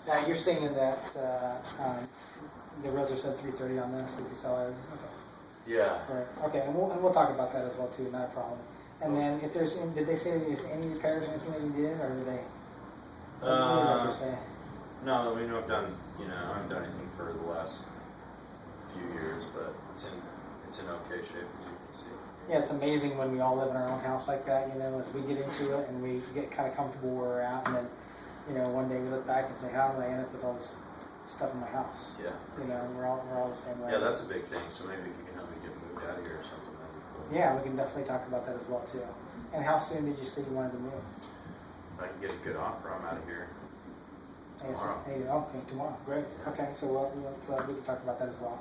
Now you're saying that the realtor said 330 on this. We could sell it. Yeah. Right. Okay, and we'll talk about that as well too. Not a problem. And then if there's, did they say there's any repairs or anything that you did, or did they? What did they say? No, we know I've done. You know, I haven't done anything for the last few years, but it's in okay shape as you can see. Yeah, it's amazing when we all live in our own house like that. You know, as we get into it and we get kind of comfortable where we're at, and then, you know, one day we look back and say, how did I end up with all this stuff in my house? Yeah. You know, we're all the same way. Yeah, that's a big thing. So maybe if you can help me get moved out of here or something, that'd be cool. Yeah, we can definitely talk about that as well too. And how soon did you say you wanted to move? If I can get a good offer, I'm out of here tomorrow. Okay, tomorrow. Great. Okay, so we can talk about that as well.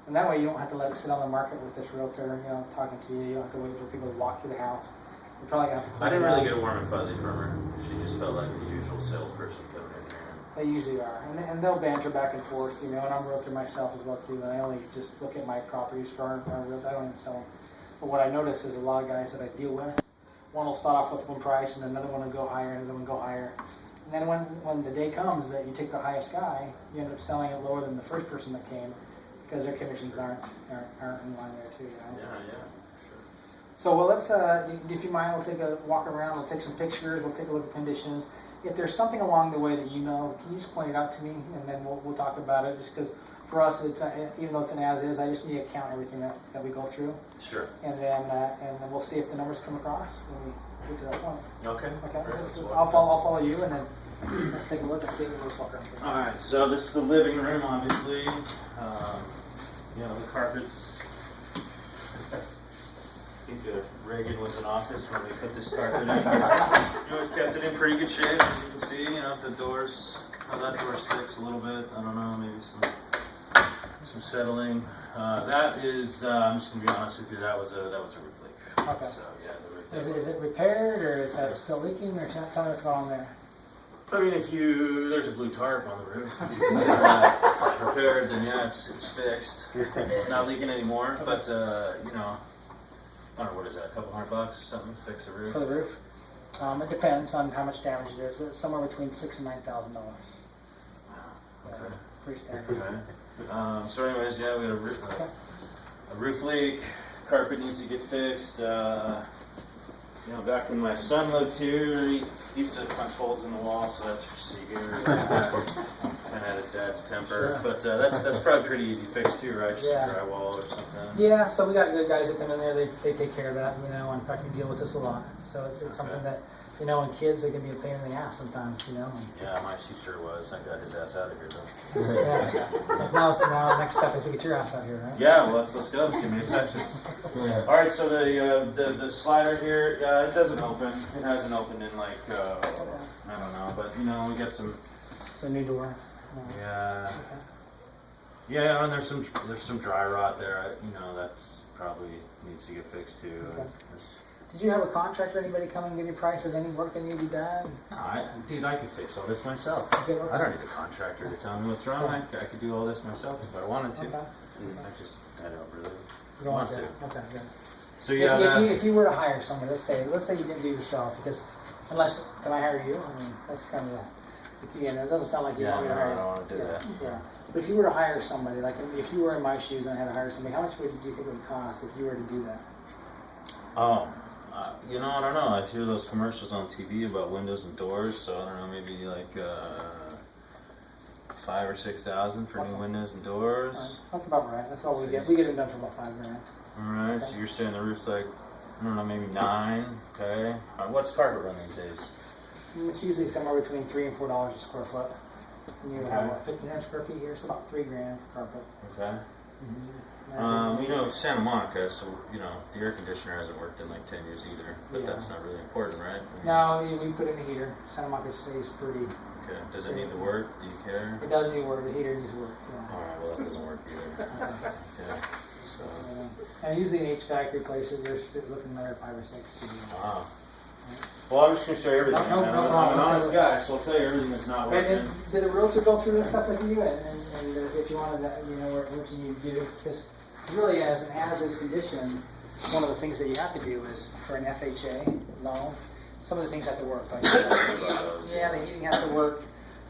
And that way you don't have to let it sit on the market with this realtor, you know, talking to you. You don't have to wait for people to walk through the house. You probably have to. I didn't really get a warm and fuzzy from her. She just felt like the usual salesperson coming in here. They usually are, and they'll banter back and forth, you know. And I'm a realtor myself as well too. And I only just look at my properties for our realtor. I don't even sell them. But what I notice is a lot of guys that I deal with, one will start off with one price, and another one will go higher, and another one will go higher. And then when the day comes that you take the highest guy, you end up selling it lower than the first person that came, because their commissions aren't in line there too. You know? Yeah, sure. So well, let's if you mind, we'll take a walk around. We'll take some pictures. We'll take a look at conditions. If there's something along the way that you know, can you just point it out to me, and then we'll talk about it. Just because for us, it's even though it's an as is, I just need to count everything that we go through. Sure. And then we'll see if the numbers come across when we get to that point. Okay. Okay. I'll follow you, and then let's take a look and see what we're walking around. All right. So this is the living room, obviously. You know, the carpets. I think Reagan was in office when we put this carpet in. You know, we've kept it in pretty good shape, as you can see. You know, the doors, how that door sticks a little bit. I don't know, maybe some settling. That is, I'm just gonna be honest with you. That was a roof leak. Okay. So yeah, the roof. Is it repaired, or is that still leaking, or tell me what's going on there? I mean, there's a blue tarp on the roof. If you consider that repaired, then yeah, it's fixed. Not leaking anymore, but you know, I don't know, what is that, a couple $100 or something to fix the roof? For the roof? It depends on how much damage it is. It's somewhere between $6,000 and $9,000. Wow. Okay. Pretty standard. Okay. So anyways, yeah, we had a roof leak. Carpet needs to get fixed. You know, back when my son lived here, he used to punch holes in the wall, so that's for see here. Kind of had his dad's temper, but that's probably pretty easy fix too, right? Just some drywall or something. Yeah, so we got good guys that come in there. They take care of that, you know. In fact, we deal with this a lot. So it's something that, you know, and kids, they can be a pain in the ass sometimes, you know. Yeah, my she sure was. I got his ass out of here though. Yeah. Now next step is to get your ass out here, right? Yeah, well, let's go. Let's get me to Texas. All right, so the slider here, it doesn't open. It hasn't opened in like I don't know, but you know, we got some. It's a new door. Yeah. Yeah, and there's some dry rot there. You know, that's probably needs to get fixed too. Okay. Did you have a contractor, anybody come and give you a price of any work that needed to be done? No, dude, I could fix all this myself. Okay. I don't need a contractor to tell me what's wrong. I could do all this myself if I wanted to. Okay. I don't really You don't want to. Okay, good. So yeah, if you were to hire someone, let's say you didn't do it yourself, because can I hire you? I mean, that's kind of it doesn't sound like you want me to hire you. I don't want to do that. Yeah. But if you were to hire somebody, like if you were in my shoes and I had to hire somebody, how much do you think it would cost if you were to do that? Oh, you know, I don't know. I hear those commercials on TV about windows and doors, so I don't know, maybe like $5,000 or $6,000 for new windows and doors. Right. That's about right. That's all we get. We get it done for about $5,000. All right. Okay. So you're saying the roof's like, I don't know, maybe $9,000. Okay. What's carpet run these days? It's usually somewhere between $3 and $4 a square foot. And you have what, 1,500 square feet here, so about $3,000 for carpet. Okay. You know, Santa Monica, so, you know, the air conditioner hasn't worked in like 10 years either, but that's not really important, right? I mean, no, we put in a heater. Santa Monica stays pretty. Okay. Does it need to work? Do you care? It does need to work. The heater needs to work. Yeah. All right. Well, that doesn't work either. Okay. So. And usually an HVAC replaces, they're looking another 5 or 6 to do. Wow. Well, I'm just going to show you everything. No, I'm an honest guy, so I'll tell you everything that's not working. And did the realtor go through this stuff with you? And if you wanted that, you know, what you need to do? Because really, as an as-is condition, one of the things that you have to do is, for an FHA loan, some of the things have to work. Like, the heating has to work.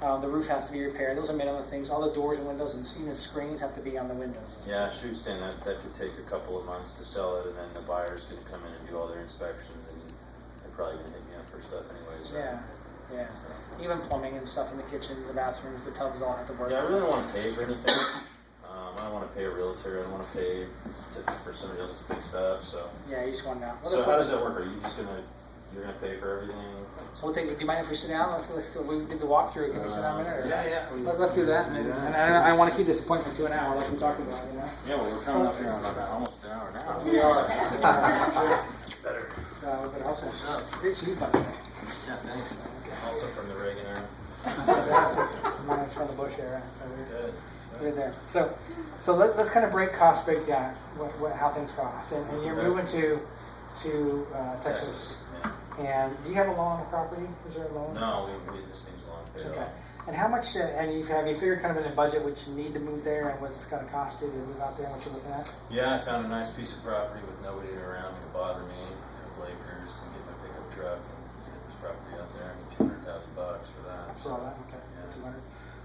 The roof has to be repaired. Those are minimum things. All the doors and windows and even screens have to be on the windows. Yeah, she was saying that could take a couple of months to sell it, and then the buyer's gonna come in and do all their inspections, and they're probably gonna hit me up for stuff anyways. Right? Yeah. Even plumbing and stuff in the kitchen, the bathrooms, the tubs all have to work. Yeah, I really don't want to pay for anything. I don't want to pay a realtor. I don't want to pay for somebody else to fix stuff. So. Yeah, you just want to know. So how does that work? Are you just you're gonna pay for everything? So we'll take. Do you mind if we sit down? Let's go. We did the walkthrough. Can we sit down a minute? Or? Yeah. Let's do that. And I want to keep this appointment to an hour, like we talked about. You know. Yeah, well, we're coming up here on about almost an hour now. We are. Better. But also, what's up? Great shoes, by the way. Yeah, thanks. Also from the Reagan era. Mine's from the Bush era. So That's good. good there. So let's kind of breakdown how things cost. And you're moving to Texas. Yeah. And do you have a loan on the property? Is there a loan? No, this thing's long paid Okay. off. And how much have you figured kind of in a budget what you need to move there and what it's going to cost you to move out there and what you're looking at? Yeah, I found a nice piece of property with nobody around to bother me. A couple acres and get my pickup truck and get this property out there. I need $200,000 for that. I saw that. Okay. Yeah. 200.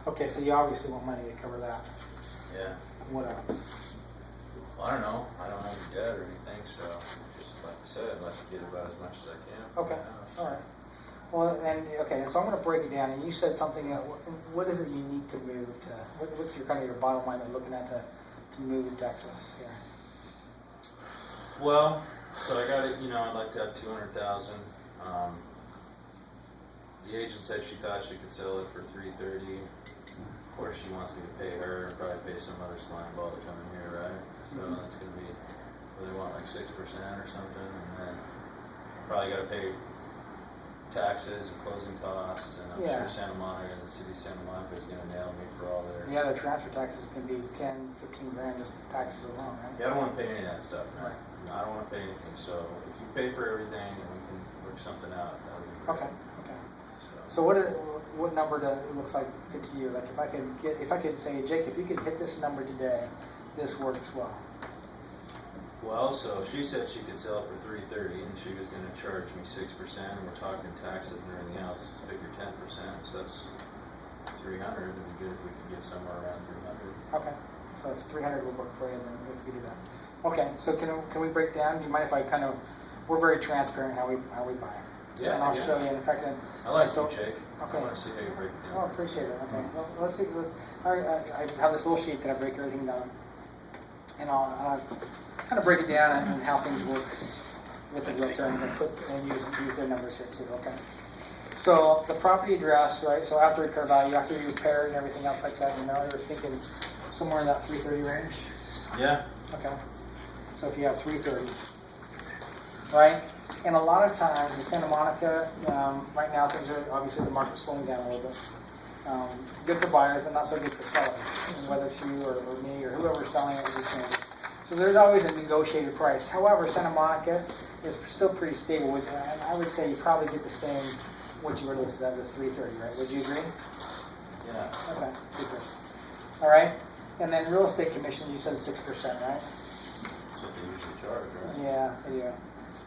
Okay, so you obviously want money to cover that. Yeah. What else? Well, I don't know. I don't have any debt or anything, so just like I said, I'd like to get about as much as I can. Okay. All right. Well, and okay, so I'm going to break it down. And you said something. What is it you need to move to? What's your kind of your bottom line you're looking at to move to Texas? Yeah. Well, so I got it. I'd like to have 200,000. The agent said she thought she could sell it for 330. Of course, she wants me to pay her and probably pay some other slime ball to come in here, right? So it's going to be, they want like 6% or something, and then probably got to pay taxes and closing costs, and I'm sure Santa Monica, the city of Santa Monica is going to nail me for all their... Yeah, the transfer taxes can be 10, 15 grand just taxes alone, right? Yeah, I don't want to pay any of that stuff, man. Right. I don't want to pay anything, so if you pay for everything and we can work something out, that would be great. Okay. So what number looks like good to you? Like if I could say, Jake, if you could hit this number today, this works well. Well, so she said she could sell it for 330, and she was going to charge me 6%. And we're talking taxes and everything else. Figure 10%, so that's 300. It'd be good if we could get somewhere around 300. Okay, so if 300 would work for you, then if we could do that. Okay, so can we break down? Do you mind if I we're very transparent how we buy. Yeah, and I'll show you. In fact, I like you, Jake. Okay. I want to see how you break it down. Oh, I appreciate it. Okay. Well, let's see. I have this little sheet that I break everything down, and I'll kind of break it down and how things work with the realtor and use their numbers here too. Okay. So the property address, right? So after repair value, after you repair and everything else like that, you're thinking somewhere in that 330 range. Yeah. Okay. So if you have 330, right? And a lot of times in Santa Monica, right now things are obviously the market's slowing down a little bit. Good for buyers, but not so good for sellers. And whether it's you or me or whoever's selling it, so there's always a negotiated price. However, Santa Monica is still pretty stable. And I would say you probably get the same what you were listed at the 330, right? Would you agree? Yeah. Okay, 330. All right. And then real estate commission, you said 6%, right? That's what they usually charge, right? Yeah, they do.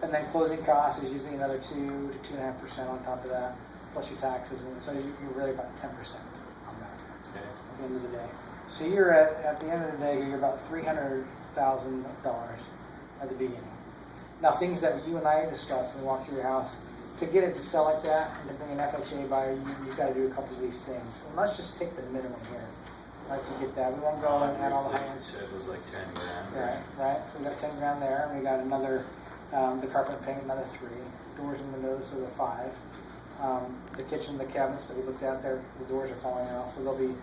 And then closing costs is usually another 2 to 2.5% on top of that, plus your taxes, and so you're really about 10% on that. Okay. At the end of the day. So you're at the end of the day, you're about $300,000 at the beginning. Now, things that you and I discussed when we walked through your house, to get it to sell like that and to bring an FHA buyer, you've got to do a couple of these things. And let's just take the minimum here, right, to get that. We won't go and add all the high-end. Said it was like 10 grand. Right. So we got 10 grand there, and we got another. The carpet and paint, another 3. Doors and windows, so the 5. The kitchen, the cabinets that we looked at there, the doors are falling out, so they'll be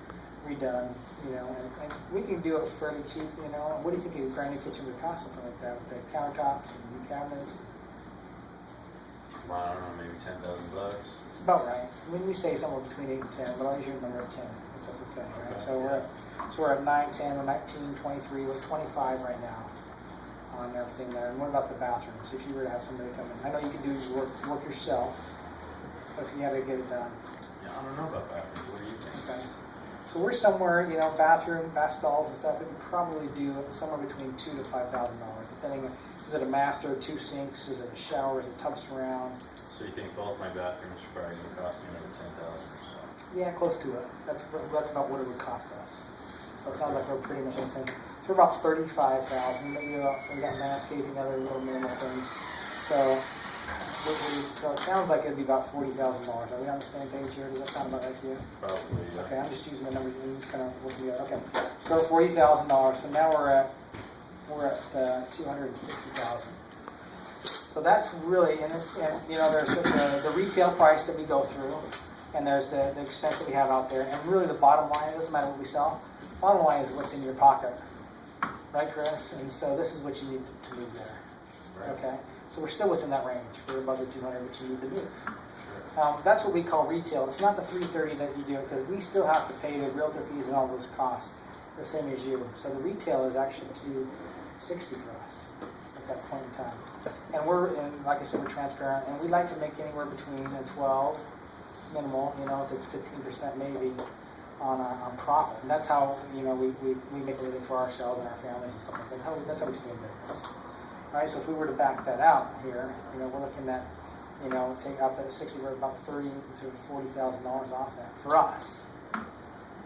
redone, and we can do it fairly cheap, What do you think a brand new kitchen would cost, something like that, with the countertops and new cabinets? Well, I don't know, maybe $10,000. It's about right. When we say somewhere between 8 and 10, but I'll usually remember 10, if that's okay, right? Okay. So we're at 9, 10, we're 19, 23, we're 25 right now. On everything there. And what about the bathrooms? If you were to have somebody come in, I know you can do work yourself, but if you had to get it done. Yeah, I don't know about bathrooms. What do you think? Okay. So we're somewhere, bathroom, bath stalls and stuff. We can probably do somewhere between $2,000 to $5,000, depending on is it a master, 2 sinks, is it a shower, is it tub surround? So you think both my bathrooms are probably going to cost me another $10,000 or so? Yeah, close to it. That's about what it would cost us. So it sounds like we're pretty much in the same. So we're about 35,000. But we got landscaping, other little minimal things. So so it sounds like it'd be about $40,000. Are we on the same page here? Does that sound about right to you? Probably, yeah. Okay, I'm just using the numbers and kind of working together. Okay, so $40,000. So now we're at 260,000. So that's really, and there's the retail price that we go through, and there's the expense that we have out there, and really the bottom line, it doesn't matter what we sell. Bottom line is what's in your pocket, right, Chris? And so this is what you need to move there. Right. Okay, so we're still within that range. We're above the 200, which you need to move. That's what we call retail. It's not the 330 that you do, because we still have to pay the realtor fees and all those costs, the same as you. So the retail is actually 260 for us at that point in time. And like I said, we're transparent, and we like to make anywhere between a 12 minimal, to 15% maybe on profit. And that's how we make a living for ourselves and our families and stuff like that. That's how we stay in business. All right. So if we were to back that out here, we're looking at take out that 60, we're about $30,000 to $40,000 off that for us.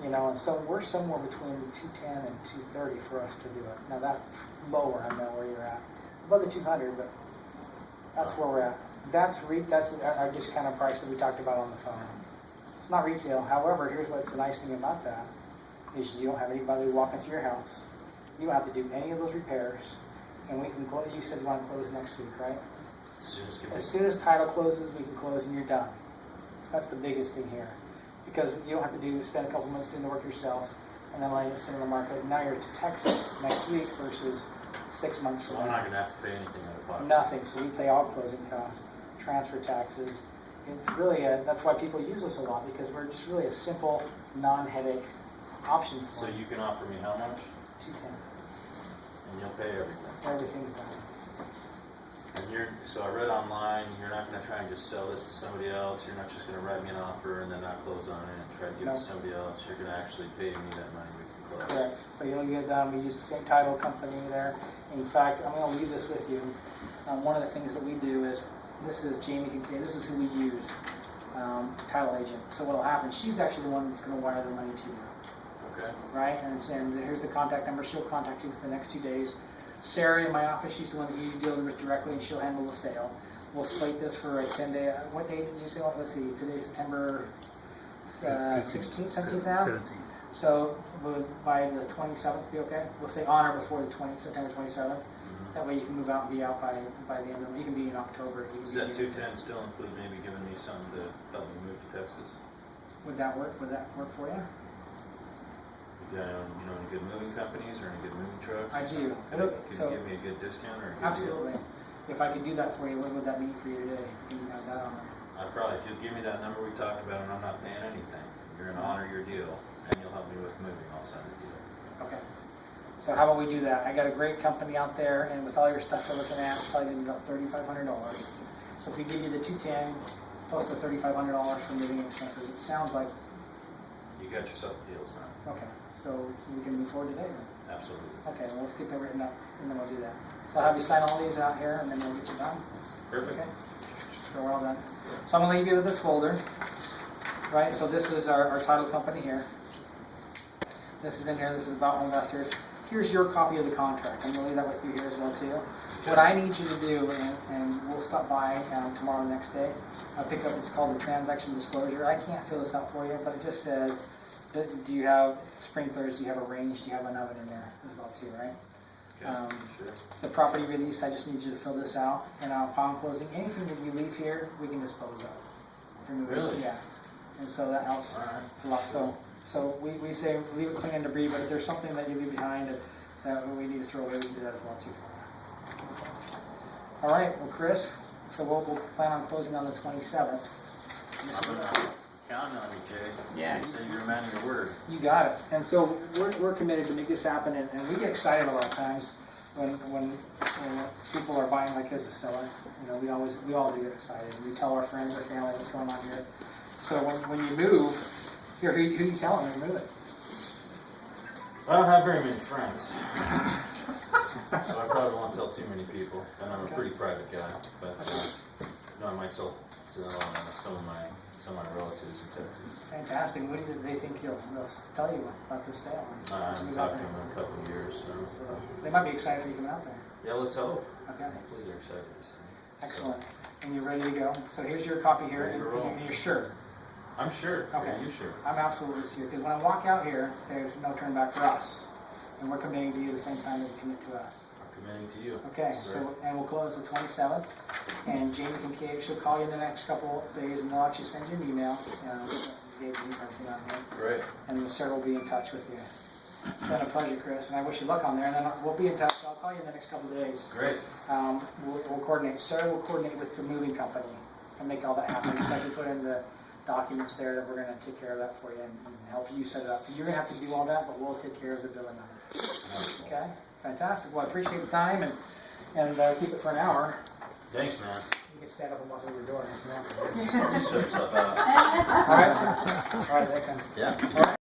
And so we're somewhere between 210 and 230 for us to do it. Now that lower, I know where you're at, above the 200, but that's where we're at. That's our discounted price that we talked about on the phone. It's not retail. However, here's what's the nice thing about that is you don't have anybody walking through your house. You don't have to do any of those repairs, and we can close. You said you want to close next week, right? As soon as title closes, we can close and you're done. That's the biggest thing here. Because you don't have to spend a couple months doing the work yourself and then letting it sit in the market. Now you're to Texas next week versus 6 months from now. So I'm not going to have to pay anything out of pocket. Nothing. So we pay all closing costs, transfer taxes. It's really that's why people use us a lot, because we're just really a simple, non-headache option for So you can offer me how much? 210. And you'll pay everything. Everything's done. And so I read online, you're not going to try and just sell this to somebody else. You're not just going to write me an offer and then not close on it and try to give it to somebody else. You're going to actually pay me that money we can close. Correct. So you'll get it done. We use the same title company there. In fact, I'm going to leave this with you. One of the things that we do is, this is Jamie Kincaid. This is who we use, title agent. So what will happen, she's actually the one that's going to wire the money to you. Okay. Right? And here's the contact number. She'll contact you for the next 2 days. Sarah in my office, she's the one that you deal with directly, and she'll handle the sale. We'll slate this for a 10-day. What date did you say? Let's see. Today's September 16th, 17th now? 17th. So by the 27th, be okay? We'll say on or before the September 27th. Mm-hmm. That way you can move out and be out by the end of the. You can be in October. Does that 210 still include maybe giving me something to help me move to Texas? Would that work? Would that work for you? You know any good moving companies or any good moving trucks? I do. Can you give me a good discount or a good absolutely. deal? If I could do that for you, what would that mean for you today? Can you have that on there? If you'll give me that number we talked about and I'm not paying anything, you're going to honor your deal and you'll help me with moving, I'll sign the deal. Okay. So how about we do that? I got a great company out there, and with all your stuff you're looking at, it's probably going to be about $3,500. So if we give you the 210 plus the $3,500 for moving expenses, it sounds like you got yourself a deal signed. Okay. So we can move forward today then? Absolutely. Okay, well, let's get that written up, and then we'll do that. So I'll have you sign all these out here, and then we'll get you done. Perfect. Okay. So we're all done. So I'm going to leave you with this folder. Right, so this is our title company here. This is in here. This is about home investors. Here's your copy of the contract. I'm going to leave that with you here as well, too. What I need you to do, and we'll stop by tomorrow, next day. I'll pick up, it's called the transaction disclosure. I can't fill this out for you, but it just says, do you have sprinklers? Do you have a range? Do you have an oven in there as well too, right? Okay, sure. The property release, I just need you to fill this out. And upon closing, anything that you leave here, we can dispose of. Really? Yeah. And so that helps a lot. So we say leave it clean and debris, but if there's something that you leave behind that we need to throw away, we can do that as well too. All right, well, Chris, so we'll plan on closing on the 27th. Counting on you, Jay. Yeah. You say you're a man of your word. You got it. And so we're committed to make this happen, and we get excited a lot of times when people are buying like as a seller. We all do get excited. We tell our friends, our family what's going on here. So when you move, who you telling you're moving? I don't have very many friends. So I probably won't tell too many people. And I'm a pretty private guy, but I might tell some of my some of my relatives in Texas. Fantastic. When did they think they'll tell you about this sale? I haven't talked to them in a couple of years, so. They might be excited for you coming out there. Yeah, let's hope. Okay. Hopefully they're excited. So. Excellent. And you're ready to go. So here's your copy here, Ready to roll. and you're sure. I'm sure. Okay. Are you sure? I'm absolutely sure, because when I walk out here, there's no turn back for us. And we're committing to you the same time that you commit to us. I'm committing to you. Okay, sir. so, and we'll close the 27th. And Jamie Kincaid, she'll call you in the next couple of days, and they'll actually send you an email. Gave you everything on here. Great. And the sir will be in touch with you. It's been a pleasure, Chris, and I wish you luck on there. And then we'll be in touch. I'll call you in the next couple of days. Great. We'll coordinate. Sarah will coordinate with the moving company and make all that happen. Just like we put in the documents there that we're going to take care of that for you and help you set it up. You're going to have to do all that, but we'll take care of the billing on it. Okay? Fantastic. Well, I appreciate the time and keep it for an hour. Thanks, man. You can stand up and walk over your door. Show yourself out. All right? All right, thanks, man. Yeah. All right.